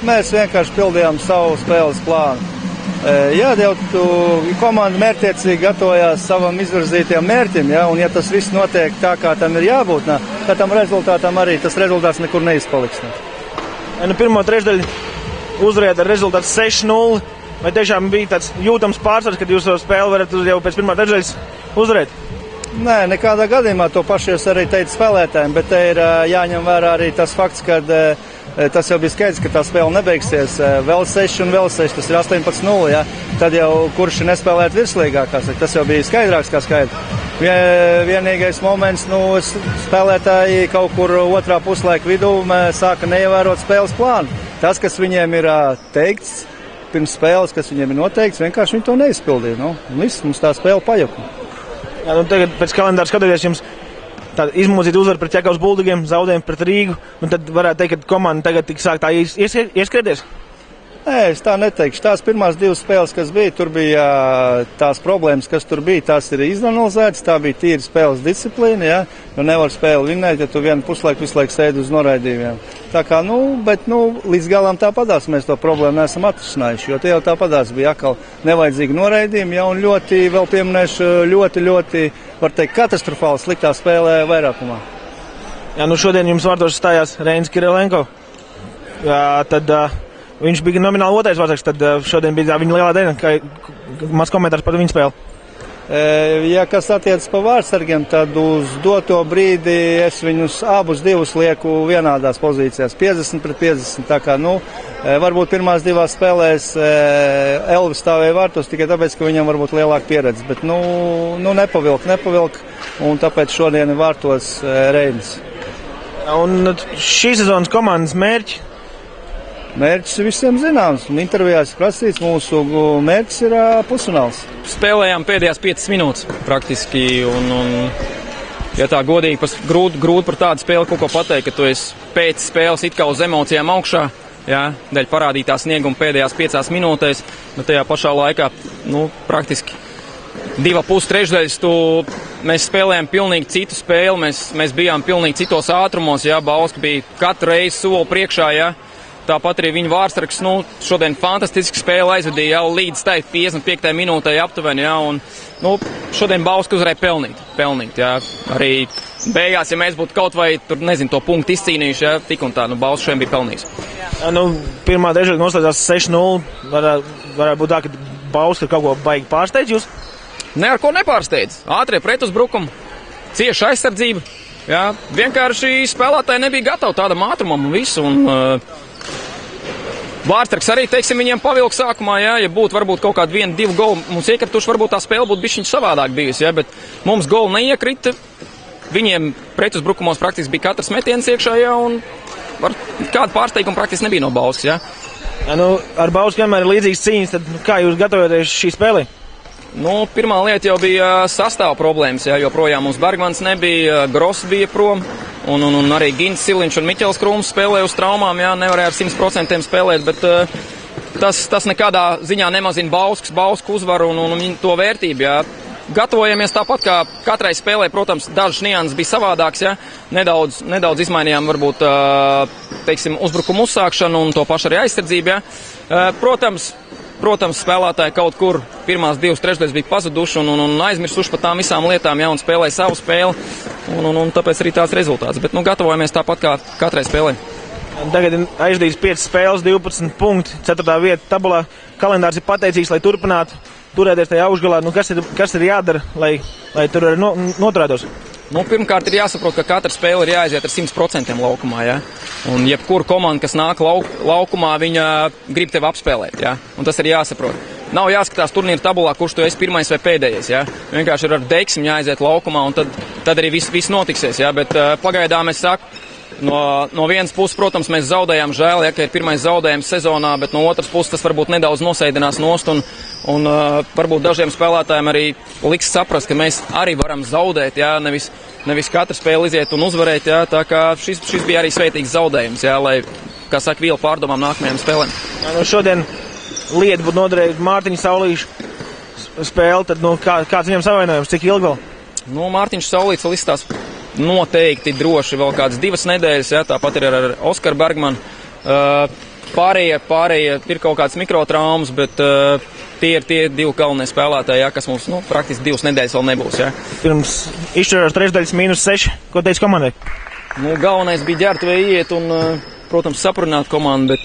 mēs vienkārši pildījām savu spēles plānu. Jā, komanda mērķtiecīgi gatavojās savam izvirzītiem mērķim, ja, un ja tas viss notiek tā, kā tam ir jābūt, tad tam rezultātam arī tas rezultāts nekur neizpaliks. Pirmo trešdaļu uzvarējāt ar rezultātu 6-0. Vai tiešām bija tāds jūtams pārsvars, kad jūs savu spēli varat jau pēc pirmā trešdaļas uzvarēt? Nē, nekādā gadījumā to pašu jūs arī teicu spēlētājiem, bet te ir jāņem vērā arī tas fakts, ka tas jau bija skaidrs, ka tā spēle nebeigsies. Vēl 6 un vēl 6, tas ir 18-0, ja? Tad jau kurš nespēlēt virslīgākās, tas jau bija skaidrāks kā skaidrs. Vienīgais moments, spēlētāji kaut kur otrā puslaika vidū sāka neievērot spēles plānu. Tas, kas viņiem ir teikts pirms spēles, kas viņiem ir noteikts, vienkārši viņi to neizpildīja. Viss mums tā spēle pajuka. Jā, tagad pēc kalendāra skatoties, jums tāda izmūcīta uzvara pret Ķekavas Buldogiem, zaudējumi pret Rīgu, un tad varētu teikt, ka komanda tagad tik sāk tā ieskrieties? Nē, es tā neteikšu. Tās pirmās 2 spēles, kas bija, tur bija tās problēmas, kas tur bija, tās ir izanalizētas, tā bija tīra spēles disciplīna, ja? Nevar spēli vinnēt, ja tu vienu puslaiku visu laiku sēdi uz noraidījumiem. Tā kā, bet līdz galam tāpadās mēs to problēmu neesam atrisinājuši, jo tie jau tāpadās bija atkal nevajadzīgi noraidījumi, ja? Un ļoti, vēl pieminēšu, ļoti, var teikt, katastrofāli sliktā spēlē vairākumā. Jā, šodien jums vārtos stājās Reinis Kirilenko. Jā, tad viņš bija nomināli otrais vārdsargs, tad šodien bija tā viņa lielā diena, kā maz komentārs par viņu spēli. Ja kas attiecas pa vārdsargiem, tad uz doto brīdi es viņus abus divus lieku vienādās pozīcijās, 50-50. Tā kā, varbūt pirmās 2 spēlēs Elvis stāvēja vārtos tikai tāpēc, ka viņam varbūt lielāka pieredze, bet nepavilk, un tāpēc šodien ir vārtos Reinis. Un šī sezonas komandas mērķi? Mērķis visiem zināms, un intervijās prasīts, mūsu mērķis ir pusfināls. Spēlējām pēdējās 5 minūtes praktiski, un ja tā godīgi, grūti par tādu spēli kaut ko pateikt, ka tu esi pēc spēles it kā uz emocijām augšā, jā, dēļ parādītā snieguma pēdējās 5 minūtēs, bet tajā pašā laikā, praktiski 2,5 trešdaļas mēs spēlējām pilnīgi citu spēli, mēs bijām pilnīgi citos ātrumos, jā, Bauska bija katru reizi soli priekšā, jā. Tāpat arī viņa vārdsargs, šodien fantastiski spēle aizvedīja jau līdz 55. minūtei aptuveni, jā, un, šodien Bauska uzvarēja pelnīt, jā. Arī beigās, ja mēs būtu kaut vai, to punktu izcīnījuši, jā, tik un tā, Bauska šodien bija pelnījis. Jā, pirmā trešdaļa noslēdzās 6-0, varētu būt tā, ka Bauska kaut ko baigi pārsteidz jūs? Ne ar ko nepārsteidz. Ātrie pretuzbrukumi, cieša aizsardzība, jā, vienkārši spēlētāji nebija gatavi tādam ātrumam un visu, un vārdsargs arī, viņiem pavilk sākumā, jā, ja būtu varbūt kaut kādi 1-2 goli mums iekrituši, varbūt tā spēle būtu bišķiņ savādāk bijusi, jā, bet mums goli neiekrita, viņiem pretuzbrukumos praktiski bija katrs metiens iekšā, jā, un kāda pārsteiguma praktiski nebija no Bauskas, jā. Jā, ar Bausku vienmēr ir līdzīgas cīņas, tad kā jūs gatavojaties šī spēlē? Pirmā lieta jau bija sastāva problēmas, jā, jo projām mums Bergmans nebija, Gross bija prom, un arī Gins Siliņš un Miķels Krūms spēlēja uz traumām, jā, nevarēja ar 100% spēlēt, bet tas nekādā ziņā nemazina Bausku uzvaru un to vērtību, jā. Gatavojamies tāpat kā katrai spēlē, protams, dažas nianses bija savādāks, ja? Nedaudz izmainījām varbūt, uzbrukumu uzsākšanu un to pašu arī aizsardzību, ja? Protams, spēlētāji kaut kur pirmās 2 trešdaļas bija pazuduši un aizmirsuši par tām visām lietām, ja? Un spēlēja savu spēli, un tāpēc arī tāds rezultāts, bet, gatavojamies tāpat kā katrai spēlē. Tagad ir aizdījis 5 spēles, 12 punkti, 4. vieta tabulā, kalendārs ir pateicīgs, lai turpinātu turēties tajā augšgalā. Kas ir jādara, lai tur arī noturētos? Pirmkārt ir jāsaprot, ka katra spēle ir jāaiziet ar 100% laukumā, ja? Un jebkura komanda, kas nāk laukumā, viņa grib tevi apspēlēt, ja? Un tas ir jāsaprot. Nav jāskatās turnīra tabulā, kurš tu esi pirmais vai pēdējais, ja? Vienkārši ir ar deksmi jāaiziet laukumā, un tad arī viss notiksies, ja? Bet pagaidām es saku, no vienas puses, protams, mēs zaudējām, žēl, ja, ka ir pirmais zaudējums sezonā, bet no otras puses tas varbūt nedaudz nosēdinās nost un varbūt dažiem spēlētājiem arī liks saprast, ka mēs arī varam zaudēt, ja, nevis katru spēli iziet un uzvarēt, ja, tā kā šis bija arī svētīgs zaudējums, ja, lai, kā saka, vielu pārdomām nākamajām spēlēm. Ja, šodien lieta būtu noderējusi Mārtiņa Saulīša spēle, tad kāds viņam savainojums, cik ilgi vēl? Mārtiņš Saulīts vēl izstās noteikti droši vēl kādas 2 nedēļas, ja, tāpat ir ar Oskaru Bergmanu. Pārējie ir kaut kāds mikrotraumas, bet tie ir tie 2 galvenie spēlētāji, ja, kas mums praktiski 2 nedēļas vēl nebūs. Ja. Pirms izšķirās trešdaļas -6. Ko teica komandai? Galvenais bija ģērt vai iet un, protams, saprunāt komandu, bet,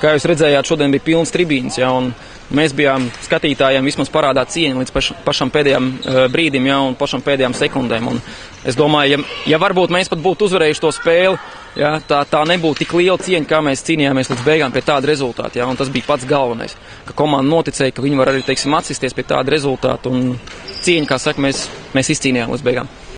kā jūs redzējāt, šodien bija pilns tribīns, ja, un mēs bijām skatītājiem vismaz parādā cieņu līdz pašam pēdējām brīdim, ja, un pašam pēdējām sekundēm. Un es domāju, ja varbūt mēs pat būtu uzvarējuši to spēli, ja, tā nebūtu tik liela cieņa, kā mēs cīnījāmies līdz beigām pie tāda rezultāta. Ja, un tas bija pats galvenais, ka komanda noticēja, ka viņi var arī, teiksim, atsisties pie tāda rezultāta. Un cieņa, kā saka, mēs izcīnījām līdz beigām.